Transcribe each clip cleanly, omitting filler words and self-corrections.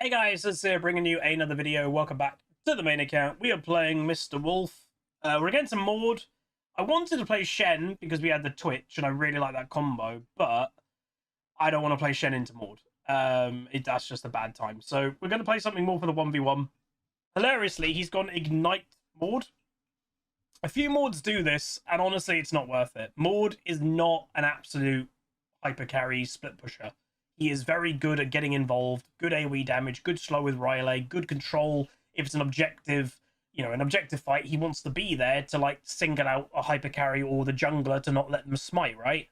Hey guys, it's bringing you another video. Welcome back to the main account. We are playing Mr. Wolf. We're against a Maud. I wanted to play Shen because we had the Twitch and I really like that combo, but I don't want to play Shen into Maud. That's just a bad time. So we're going to play something more for the 1v1. Hilariously, he's gone Ignite Maud. A few Mauds do this, and honestly, it's not worth it. Maud is not an absolute hyper carry split pusher. He is very good at getting involved, good AoE damage, good slow with Riley, good control. If it's an objective, an objective fight, he wants to be there to like single out a hyper carry or the jungler to not let them smite, right?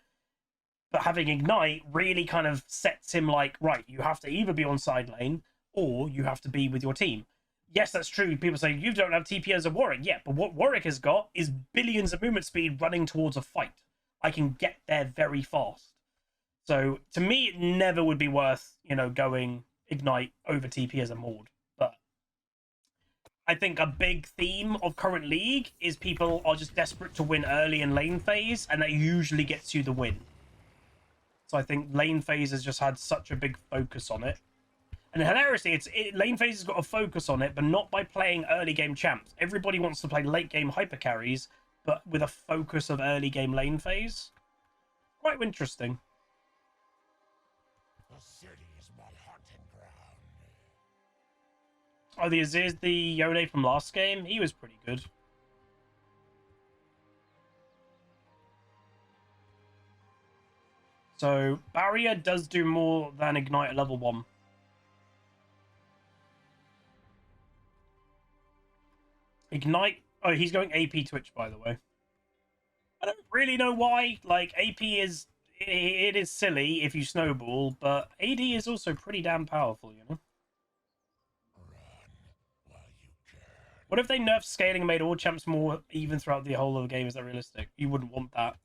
But having Ignite really kind of sets him like, right, you have to either be on side lane or you have to be with your team. Yes, that's true. People say, you don't have TP as a Warwick. Yeah, but what Warwick has got is billions of movement speed running towards a fight. I can get there very fast. So to me, it never would be worth, going Ignite over TP as a Maud. But I think a big theme of current League is people are just desperate to win early in lane phase, and that usually gets you the win. So I think lane phase has just had such a big focus on it. And hilariously, lane phase has got a focus on it, but not by playing early game champs. Everybody wants to play late game hyper carries, but with a focus of early game lane phase. Quite interesting. Oh, the Azir's the Yone from last game? He was pretty good. So, Barrier does do more than Ignite at level 1. Ignite... Oh, he's going AP Twitch, by the way. I don't really know why. Like, AP is... It is silly if you snowball, but AD is also pretty damn powerful, What if they nerfed scaling and made all champs more even throughout the whole of the game? Is that realistic? You wouldn't want that.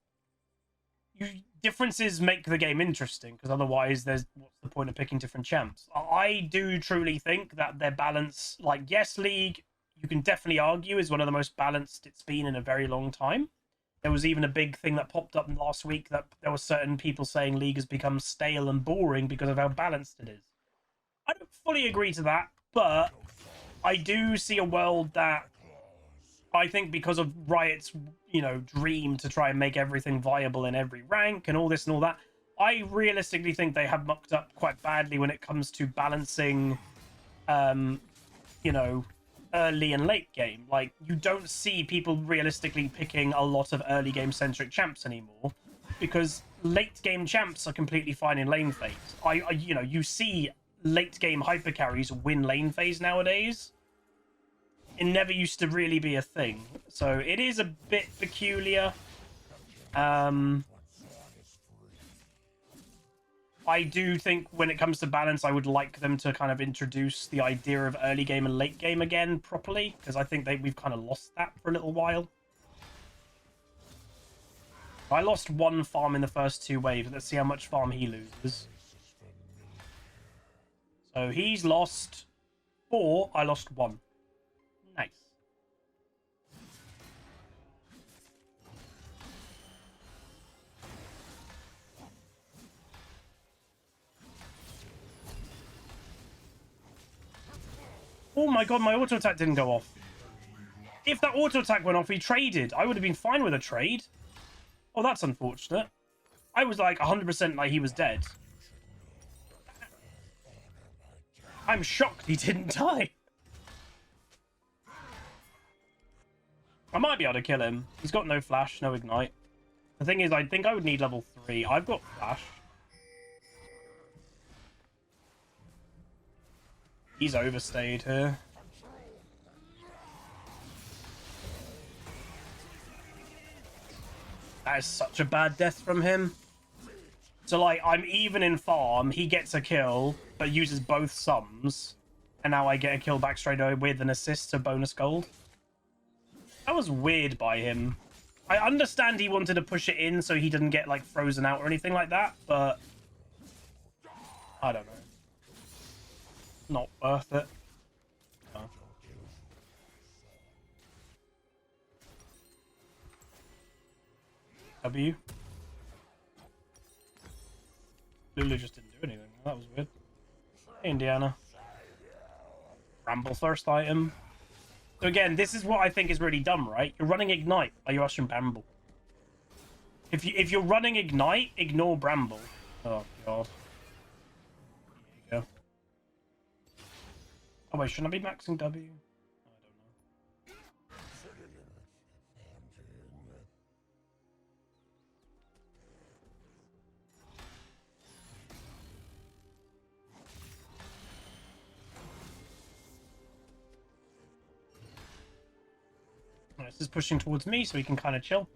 Differences make the game interesting, because otherwise what's the point of picking different champs? I do truly think that their balance, like, yes, League, you can definitely argue, is one of the most balanced it's been in a very long time. There was even a big thing that popped up last week that there were certain people saying League has become stale and boring because of how balanced it is. I don't fully agree to that, but I do see a world that I think because of Riot's, dream to try and make everything viable in every rank and all this and all that, I realistically think they have mucked up quite badly when it comes to balancing, early and late game. Like, you don't see people realistically picking a lot of early game centric champs anymore because late game champs are completely fine in lane phase. You see late game hyper carries win lane phase nowadays. It never used to really be a thing, so it is a bit peculiar. I do think when it comes to balance, I would like them to kind of introduce the idea of early game and late game again properly, because I think we've kind of lost that for a little while. I lost 1 farm in the first 2 waves. Let's see how much farm he loses. So he's lost 4. I lost 1. Nice. Oh my god, my auto attack didn't go off. If that auto attack went off, he traded. I would have been fine with a trade. Oh, that's unfortunate. I was like 100% like he was dead. I'm shocked he didn't die. I might be able to kill him. He's got no flash, no ignite. The thing is, I think I would need level 3. I've got flash. He's overstayed here. That is such a bad death from him. So, like, I'm even in farm. He gets a kill, but uses both sums. And now I get a kill back straight away with an assist to bonus gold. That was weird by him. I understand he wanted to push it in so he didn't get, like, frozen out or anything like that, but I don't know. Not worth it. No. W. Lulu just didn't do anything. That was weird. Hey, Indiana. Bramble first item. So again, this is what I think is really dumb, right? You're running Ignite. Are you rushing Bramble? If you're running Ignite, ignore Bramble. Oh god. There you go. Oh wait, shouldn't I be maxing W? This is pushing towards me, so we can kind of chill.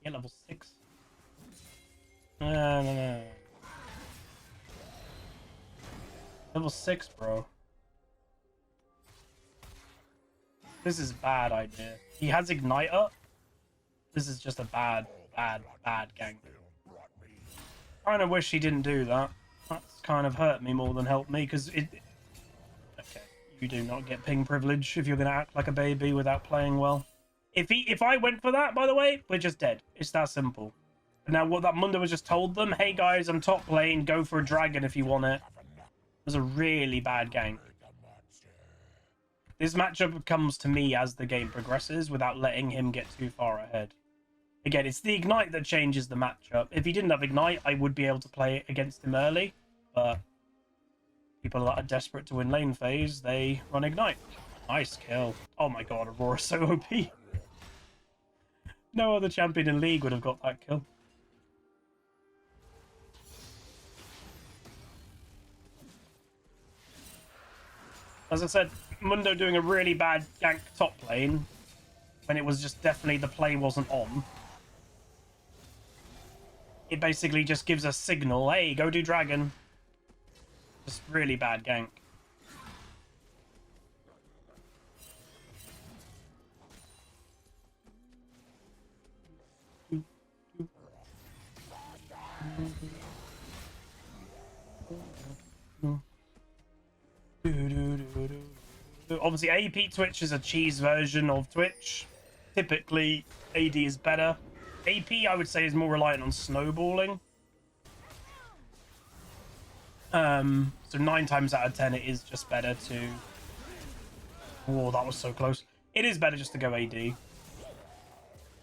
Yeah, level 6. No. Level 6, bro. This is a bad idea. He has Ignite up. This is just a bad gank. Kind of wish he didn't do that. That's kind of hurt me more than helped me, because it... Okay, you do not get ping privilege if you're going to act like a baby without playing well. If I went for that, by the way, we're just dead. It's that simple. But now what that Mundo was just told them, hey guys, I'm top lane, go for a dragon if you want it, was a really bad gank. This matchup comes to me as the game progresses without letting him get too far ahead. Again, it's the Ignite that changes the matchup. If he didn't have Ignite, I would be able to play against him early, but people that are desperate to win lane phase, they run Ignite. Nice kill. Oh my god, Aurora's so OP. No other champion in League would have got that kill. As I said, Mundo doing a really bad gank top lane when it was just definitely the play wasn't on. It basically just gives a signal, hey, go do dragon. Just really bad gank. Obviously, AP Twitch is a cheese version of Twitch. Typically, AD is better. AP, I would say, is more reliant on snowballing. So 9 times out of 10, it is just better to... Whoa, that was so close. It is better just to go AD.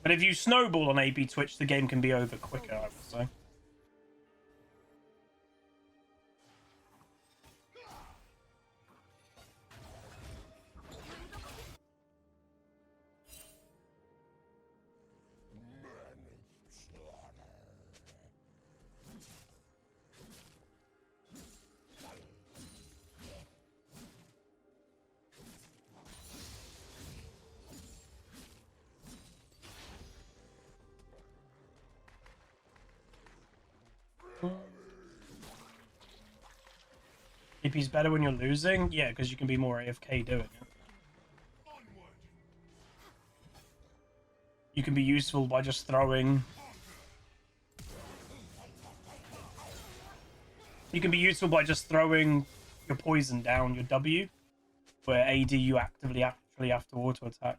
But if you snowball on AP Twitch, the game can be over quicker, I would say. AP's better when you're losing? Yeah, because you can be more AFK doing it. You can be useful by just throwing... You can be useful by just throwing your poison down, your W, where AD you actually have to auto-attack.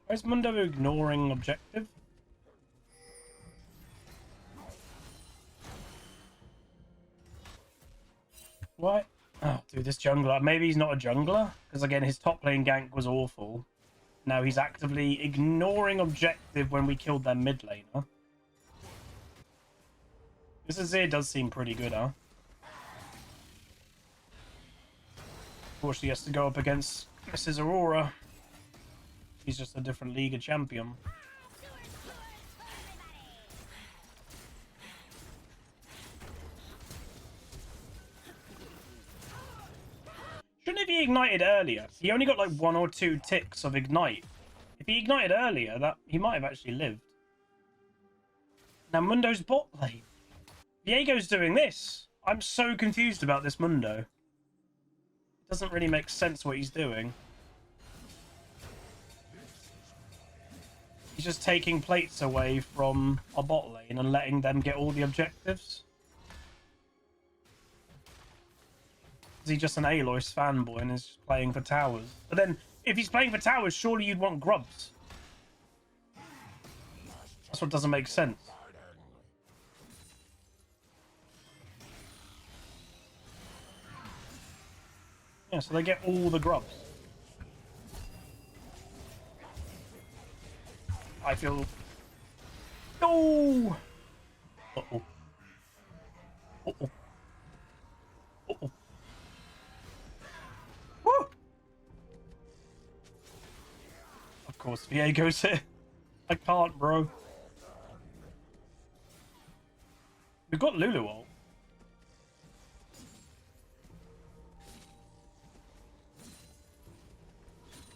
Why is Mundo ignoring objective? What? Oh, dude, this jungler. Maybe he's not a jungler? Because, again, his top lane gank was awful. Now he's actively ignoring objective when we killed their mid laner. This Azir does seem pretty good, huh? Unfortunately, he has to go up against Mrs. Aurora. He's just a different league of champion. Shouldn't he be ignited earlier? He only got like 1 or 2 ticks of ignite. If he ignited earlier, that he might have actually lived. Now Mundo's bot lane. Viego's doing this. I'm so confused about this Mundo. It doesn't really make sense what he's doing. He's just taking plates away from our bot lane and letting them get all the objectives. Is he just an Aloys fanboy and is playing for towers? But then, if he's playing for towers, surely you'd want grubs. That's what doesn't make sense. Yeah, so they get all the grubs. I feel... No! Uh-oh. Uh-oh. Uh-oh. Woo! Of course, Viego's here. I can't, bro. We've got Lulu ult.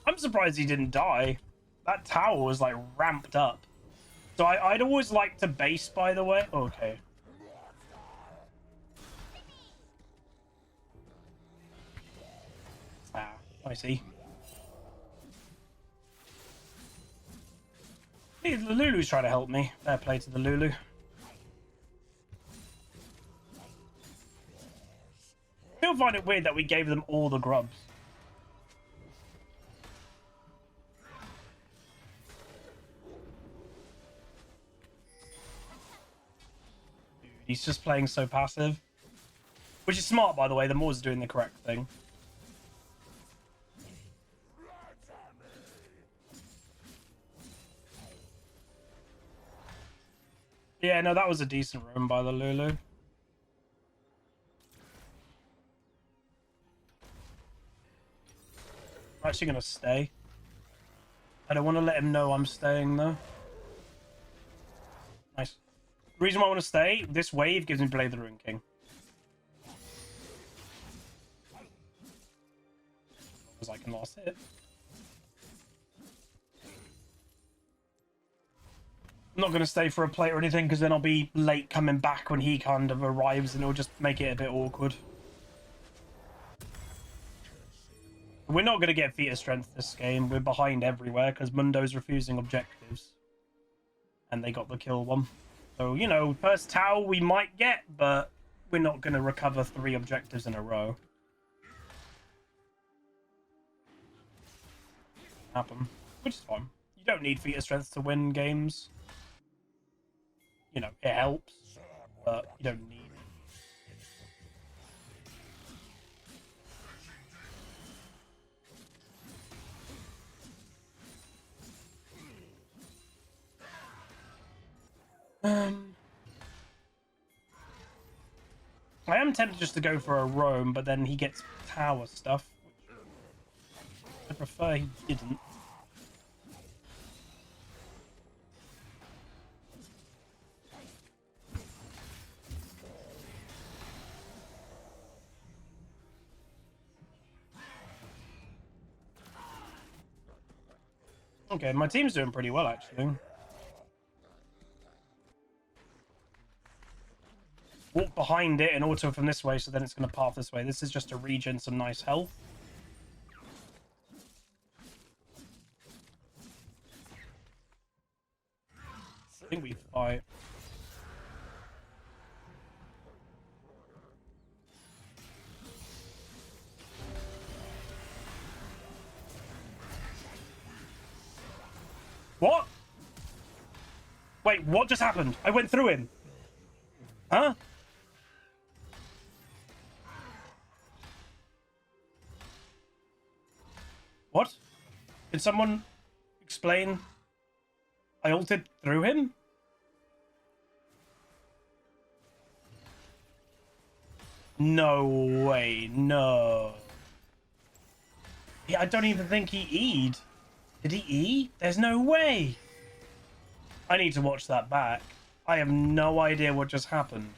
I'm surprised he didn't die. That tower was like ramped up. So I'd always like to base, by the way. Okay. Ah, I see. Hey, the Lulu's trying to help me. Fair play to the Lulu. Still find it weird that we gave them all the grubs. He's just playing so passive. Which is smart, by the way. The Moors doing the correct thing. Yeah, no, that was a decent roam by the Lulu. I'm actually going to stay. I don't want to let him know I'm staying, though. Nice. The reason why I want to stay, this wave gives me Blade the Ruin King. Because I can last hit. I'm not going to stay for a plate or anything, because then I'll be late coming back when he kind of arrives, and it'll just make it a bit awkward. We're not going to get feat of strength this game. We're behind everywhere, because Mundo's refusing objectives. And they got the kill one. So, you know, first tower we might get, but we're not going to recover 3 objectives in a row. Happen. Which is fine. You don't need feat of strength to win games. You know, it helps, but you don't need it. I am tempted just to go for a roam, but then he gets tower stuff, which I prefer he didn't. Okay, my team's doing pretty well, actually. Walk behind it and auto from this way, so then it's going to path this way. This is just to regen some nice health. I think we fight. What? Wait, what just happened? I went through him. Huh? What? Can someone explain? I ulted through him? No way, no. I don't even think he E'd. Did he E? There's no way. I need to watch that back. I have no idea what just happened.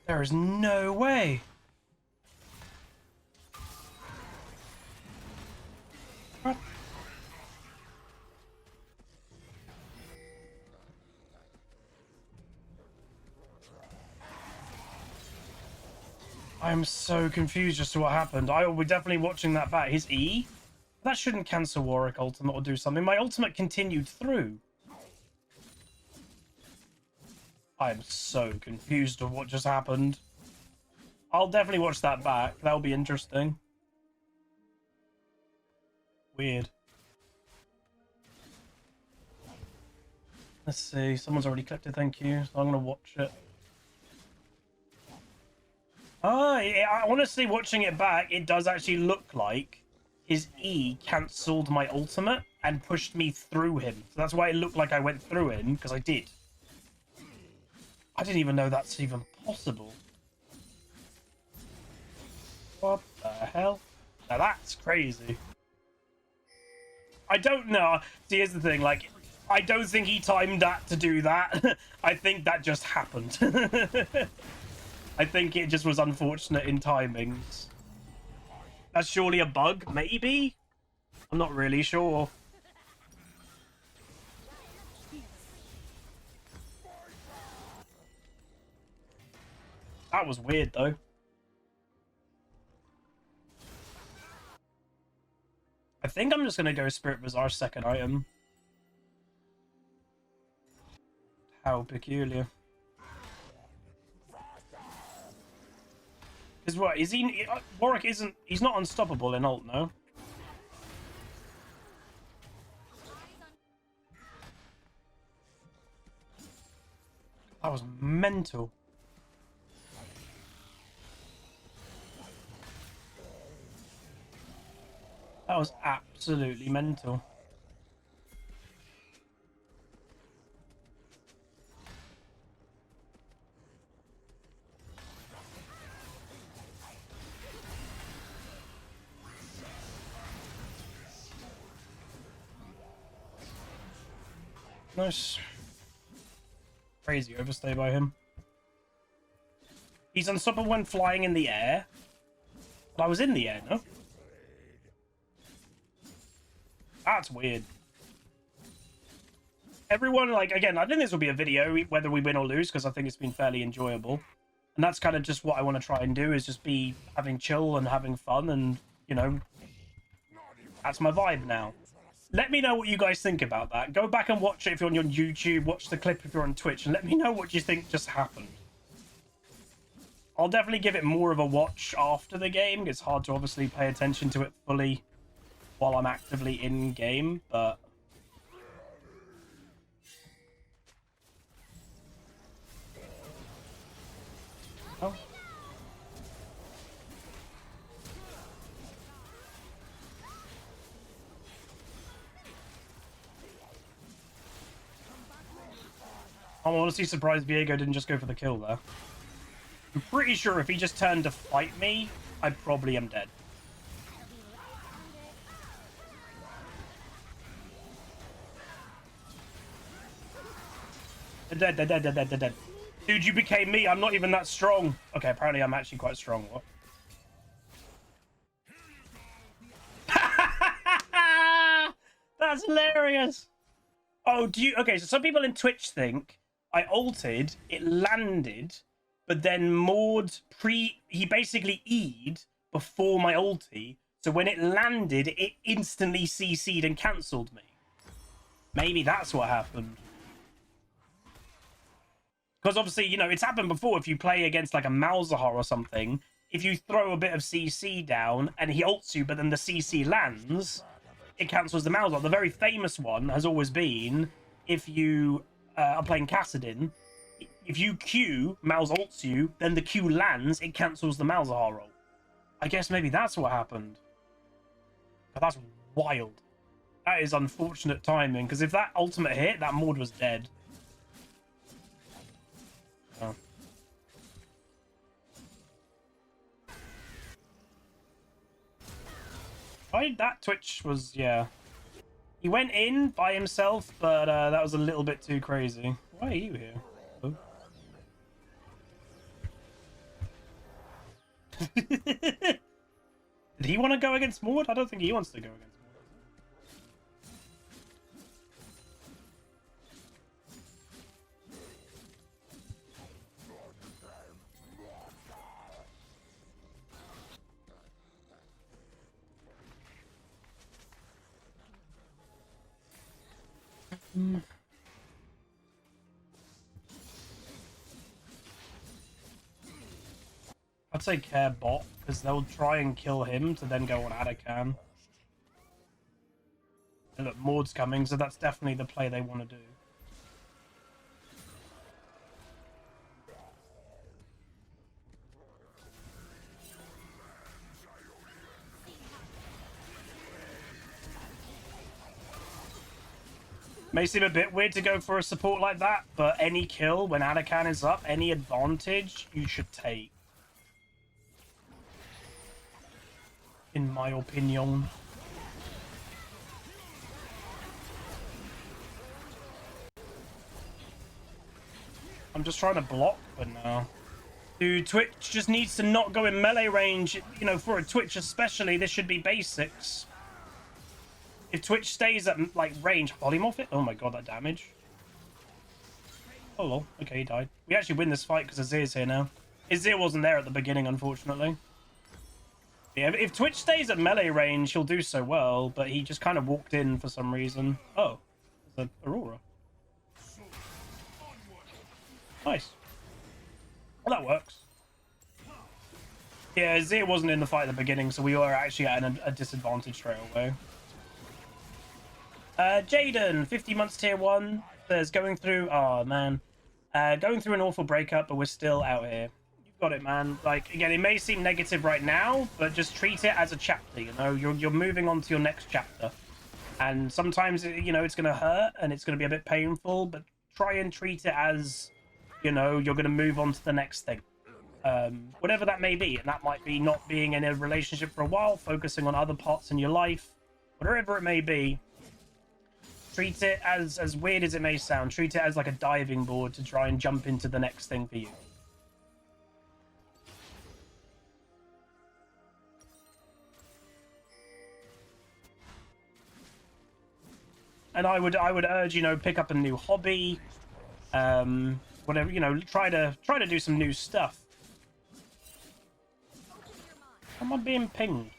There is no way. What? I'm so confused as to what happened. I will be definitely watching that back. His E? That shouldn't cancel Warwick ultimate or do something. My ultimate continued through. I'm so confused of what just happened. I'll definitely watch that back. That'll be interesting. Weird. Let's see. Someone's already clicked it. Thank you. So I'm going to watch it. Oh, yeah, honestly, watching it back, it does actually look like his E cancelled my ultimate and pushed me through him. So that's why it looked like I went through him, because I did. I didn't even know that's even possible. What the hell? Now that's crazy. I don't know. See, here's the thing, like, I don't think he timed that to do that. I think that just happened. I think it just was unfortunate in timings. That's surely a bug, maybe? I'm not really sure. That was weird, though. I think I'm just going to go Spirit Bazaar's second item. How peculiar. Because what, is he... Warwick isn't... He's not unstoppable in ult, no? That was mental. That was absolutely mental. Nice. Crazy overstay by him. He's unstoppable when flying in the air. But I was in the air, no? That's weird. Everyone, like, again, I think this will be a video, whether we win or lose, because I think it's been fairly enjoyable. And that's kind of just what I want to try and do, is just be having chill and having fun, and, you know, that's my vibe now. Let me know what you guys think about that. Go back and watch it if you're on your YouTube, watch the clip if you're on Twitch, and let me know what you think just happened. I'll definitely give it more of a watch after the game. It's hard to obviously pay attention to it fully while I'm actively in game, but oh. I'm honestly surprised Viego didn't just go for the kill there. I'm pretty sure if he just turned to fight me, I probably am dead. They're dead, they're dead, they're dead, they're dead. Dude, you became me. I'm not even that strong. Okay, apparently I'm actually quite strong. What? That's hilarious. Oh, do you... Okay, so some people in Twitch think I ulted, it landed, but then Maud he basically E'd before my ulti, so when it landed, it instantly CC'd and cancelled me. Maybe that's what happened. Because obviously, you know, it's happened before if you play against like a Malzahar or something. If you throw a bit of CC down and he ults you, but then the CC lands, it cancels the Malzahar. The very famous one has always been if you are playing Kassadin, if you Q, Malz ults you, then the Q lands, it cancels the Malzahar ult. I guess maybe that's what happened. But that's wild. That is unfortunate timing, because if that ultimate hit, that Maud was dead. Oh. That Twitch was, yeah. He went in by himself, but that was a little bit too crazy. Why are you here? Oh. Did he want to go against Maud? I don't think he wants to go against Maud. I'd say care bot, because they'll try and kill him to then go on Adakan. And look, Maud's coming, so that's definitely the play they want to do. May seem a bit weird to go for a support like that, but any kill when Adakan is up, any advantage, you should take. In my opinion. I'm just trying to block, but no. Dude, Twitch just needs to not go in melee range. You know, for a Twitch especially, this should be basics. If Twitch stays at, like, range... Polymorph it? Oh my god, that damage. Oh, lol. Okay, he died. We actually win this fight because Azir's here now. Azir wasn't there at the beginning, unfortunately. Yeah, if Twitch stays at melee range, he'll do so well, but he just kind of walked in for some reason. Oh, there's an Aurora. Nice. Well, that works. Yeah, Azir wasn't in the fight at the beginning, so we were actually at a disadvantage straight away. Jaden, 50 months tier 1. There's going through... Oh, man. Going through an awful breakup, but we're still out here. You've got it, man. Like, again, it may seem negative right now, but just treat it as a chapter, you know? You're moving on to your next chapter. And sometimes, you know, it's going to hurt, and it's going to be a bit painful, but try and treat it as, you know, you're going to move on to the next thing. Whatever that may be. And that might be not being in a relationship for a while, focusing on other parts in your life. Whatever it may be. Treat it as weird as it may sound. Treat it as like a diving board to try and jump into the next thing for you. And I would urge, you know, pick up a new hobby, whatever, you know, try to do some new stuff. Am I being pinged?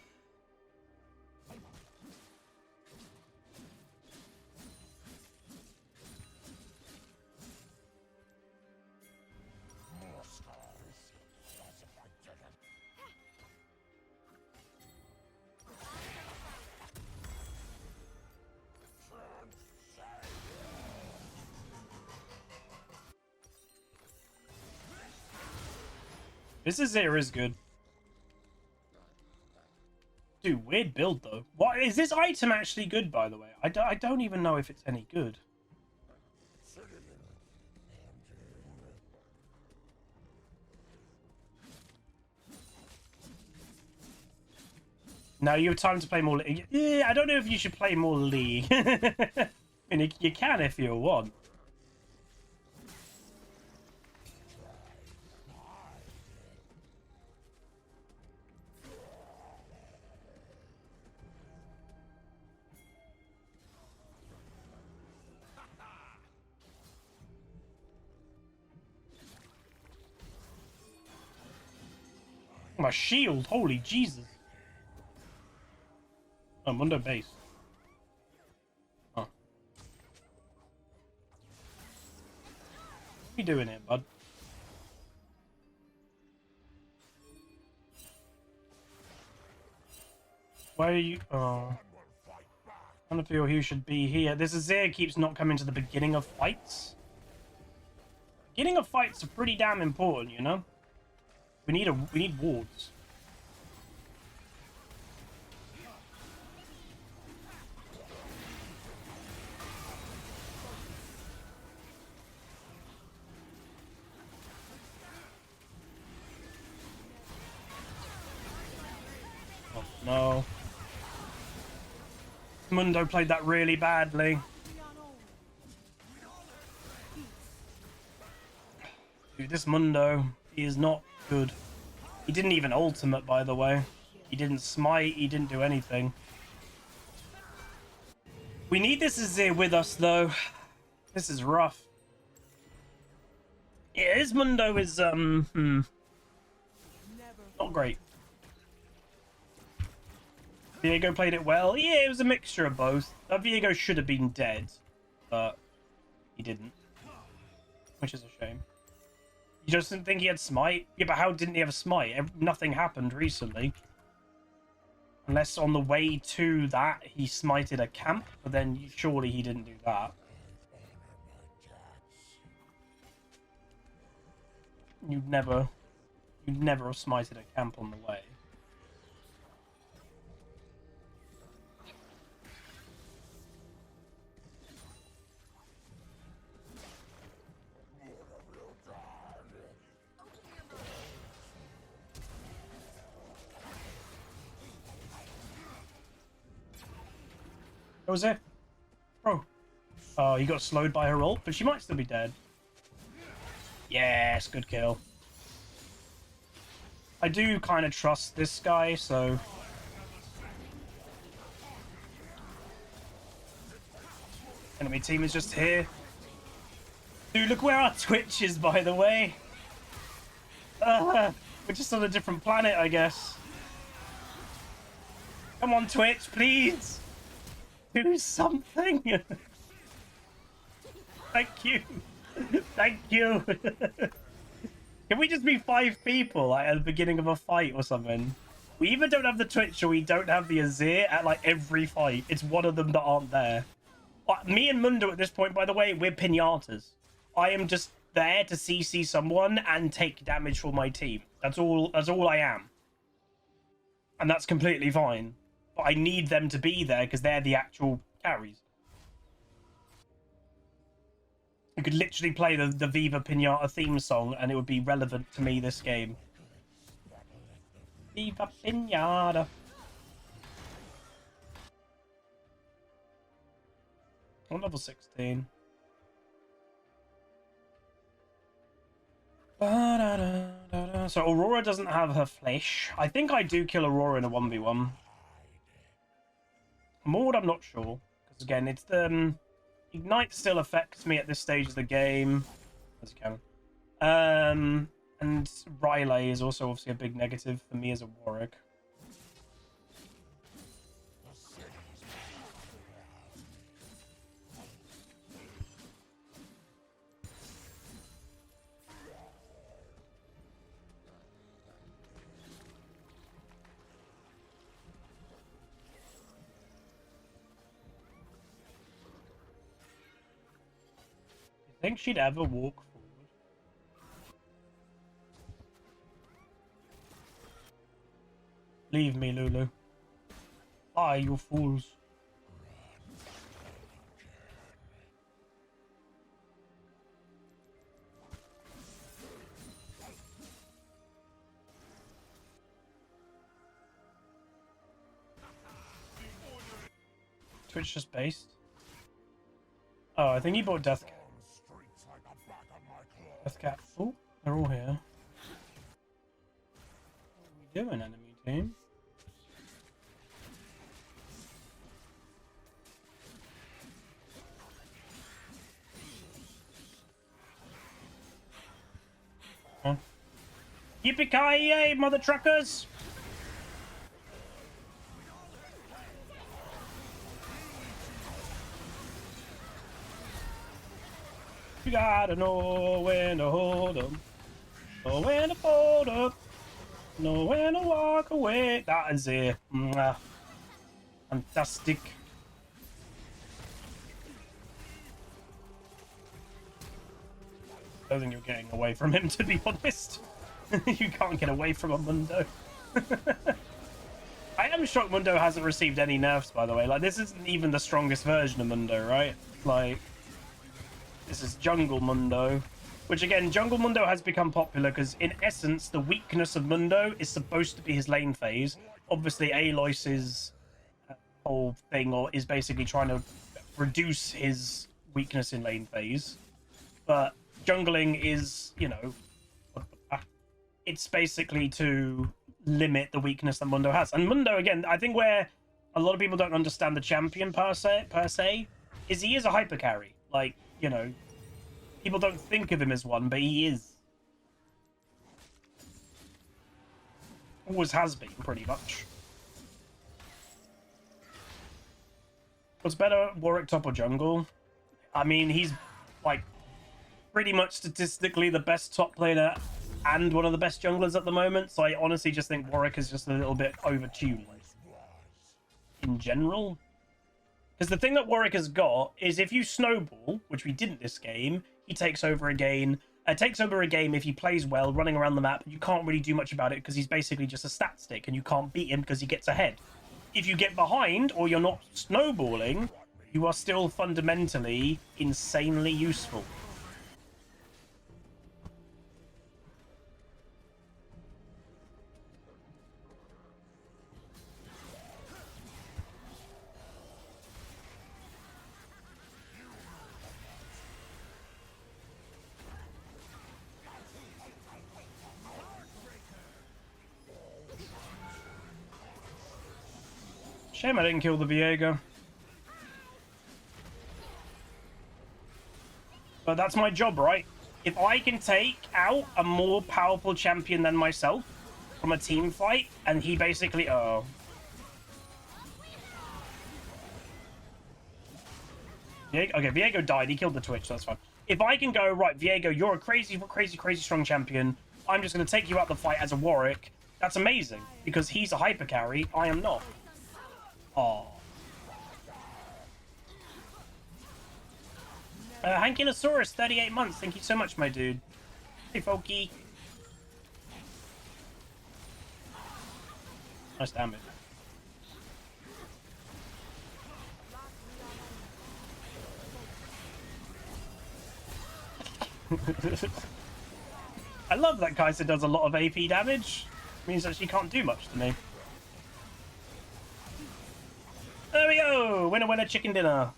This Azir is good. Dude, weird build though. What is this item actually good, by the way? I don't even know if it's any good. Now you have time to play more. Yeah, I don't know if you should play more League. I mean, you can if you want. My shield, holy Jesus. Oh, Mundo base. Oh. What are you doing here, bud? Why are you... Oh. I don't feel who should be here. This Azir keeps not coming to the beginning of fights. Beginning of fights are pretty damn important, you know? We need wards. Oh, no. Mundo played that really badly. Dude, this Mundo, he is not good. He didn't even ultimate, by the way. He didn't smite, he didn't do anything. We need this Azir with us, though. This is rough. Yeah, his Mundo is, not great. Viego played it well. Yeah, it was a mixture of both. Viego should have been dead, but he didn't. Which is a shame. You just didn't think he had smite? Yeah, but how didn't he have a smite? Nothing happened recently. Unless on the way to that, he smited a camp, but then surely he didn't do that. You'd never have smited a camp on the way. That was it. Bro. Oh, he got slowed by her ult, but she might still be dead. Yes, good kill. I do kind of trust this guy, so... Enemy team is just here. Dude, look where our Twitch is, by the way. We're just on a different planet, I guess. Come on, Twitch, please. Do something. Thank you. Thank you. Can we just be 5 people like, at the beginning of a fight or something? We either don't have the Twitch or we don't have the Azir at like every fight. It's one of them that aren't there. Me and Mundo at this point, by the way, we're pinatas. I am just there to CC someone and take damage for my team. That's all I am. And that's completely fine. But I need them to be there because they're the actual carries. You could literally play the Viva Pinata theme song and it would be relevant to me this game. Viva Pinata. I'm level 16. So Aurora doesn't have her flesh. I think I do kill Aurora in a 1v1. Maud, I'm not sure. Because again, it's the... Ignite still affects me at this stage of the game. As you can. And Riley is also obviously a big negative for me as a Warwick. Think she'd ever walk forward? Leave me, Lulu. Bye, you fools. Twitch just based. Oh, I think he bought Death Cat. Death Cat. Oh, they're all here. What are we doing, enemy team? Huh? Yippee-ki-yay, mother truckers! You gotta know when to hold 'em, know when to fold up, know when to walk away. That is it. Fantastic. I don't think you're getting away from him, to be honest. You can't get away from a Mundo. I am shocked Mundo hasn't received any nerfs, by the way. Like, this isn't even the strongest version of Mundo, right? Like... This is Jungle Mundo, which again, Jungle Mundo has become popular because in essence, the weakness of Mundo is supposed to be his lane phase. Obviously, Aloys's whole thing, or is basically trying to reduce his weakness in lane phase. But jungling is, you know, it's basically to limit the weakness that Mundo has. And Mundo, again, I think where a lot of people don't understand the champion per se, is he is a hyper carry. Like, you know, people don't think of him as one, but he is. Always has been, pretty much. What's better, Warwick top or jungle? I mean, he's, like, pretty much statistically the best top laner and one of the best junglers at the moment. So I honestly just think Warwick is just a little bit overtuned in general. Because the thing that Warwick has got is if you snowball, which we didn't this game, he takes over a game. Takes over a game if he plays well, running around the map. You can't really do much about it because he's basically just a stat stick and you can't beat him because he gets ahead. If you get behind or you're not snowballing, you are still fundamentally insanely useful. Shame I didn't kill the Viego. But that's my job, right? If I can take out a more powerful champion than myself from a team fight, and he basically... Oh. Viego, okay, Viego died. He killed the Twitch. That's fine. If I can go, right, Viego, you're a crazy strong champion. I'm just going to take you out the fight as a Warwick. That's amazing. Because he's a hyper carry. I am not. Oh. Hankilosaurus, 38 months. Thank you so much, my dude. Hey, Folky. Nice damage. I love that Kai'Sa does a lot of AP damage. Means that she can't do much to me. There we go! Winner, winner, chicken dinner.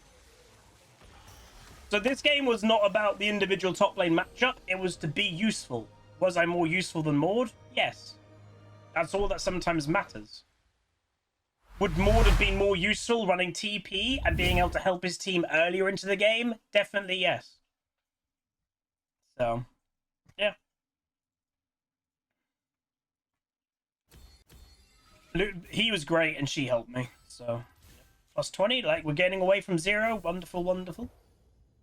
So this game was not about the individual top lane matchup. It was to be useful. Was I more useful than Maud? Yes. That's all that sometimes matters. Would Maud have been more useful running TP and being able to help his team earlier into the game? Definitely yes. So, yeah. He was great and she helped me, so... Plus 20, like, we're getting away from 0. Wonderful, wonderful.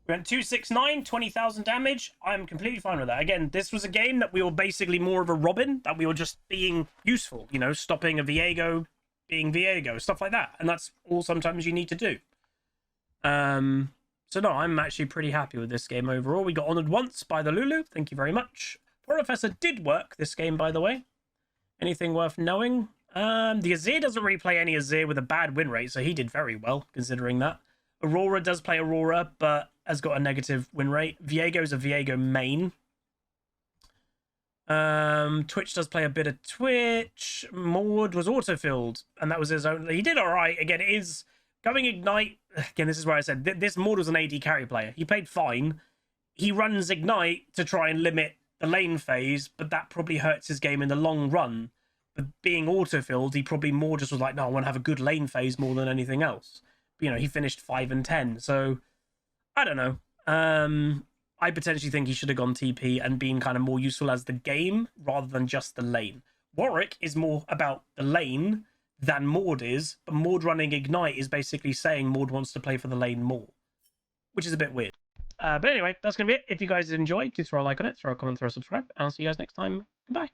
We went 269, 20,000 damage. I'm completely fine with that. Again, this was a game that we were basically more of a Robin, that we were just being useful, you know, stopping a Viego, being Viego, stuff like that. And that's all sometimes you need to do. So no, I'm actually pretty happy with this game overall. We got honoured once by the Lulu. Thank you very much. Professor did work this game, by the way. Anything worth knowing? The Azir doesn't really play any Azir with a bad win rate, so he did very well, considering that. Aurora does play Aurora, but has got a negative win rate. Viego's a Viego main. Twitch does play a bit of Twitch. Maud was autofilled, and that was his own. He did alright. Again, it is going Ignite. Again, this is where I said, this Maud was an AD carry player. He played fine. He runs Ignite to try and limit the lane phase, but that probably hurts his game in the long run. But being auto-filled, he probably more just was like, no, I want to have a good lane phase more than anything else. But, you know, he finished 5 and 10. So, I don't know. I potentially think he should have gone TP and been kind of more useful as the game rather than just the lane. Warwick is more about the lane than Maud is, but Maud running Ignite is basically saying Maud wants to play for the lane more, which is a bit weird. But anyway, that's going to be it. If you guys enjoyed, please throw a like on it, throw a comment, throw a subscribe, and I'll see you guys next time. Goodbye.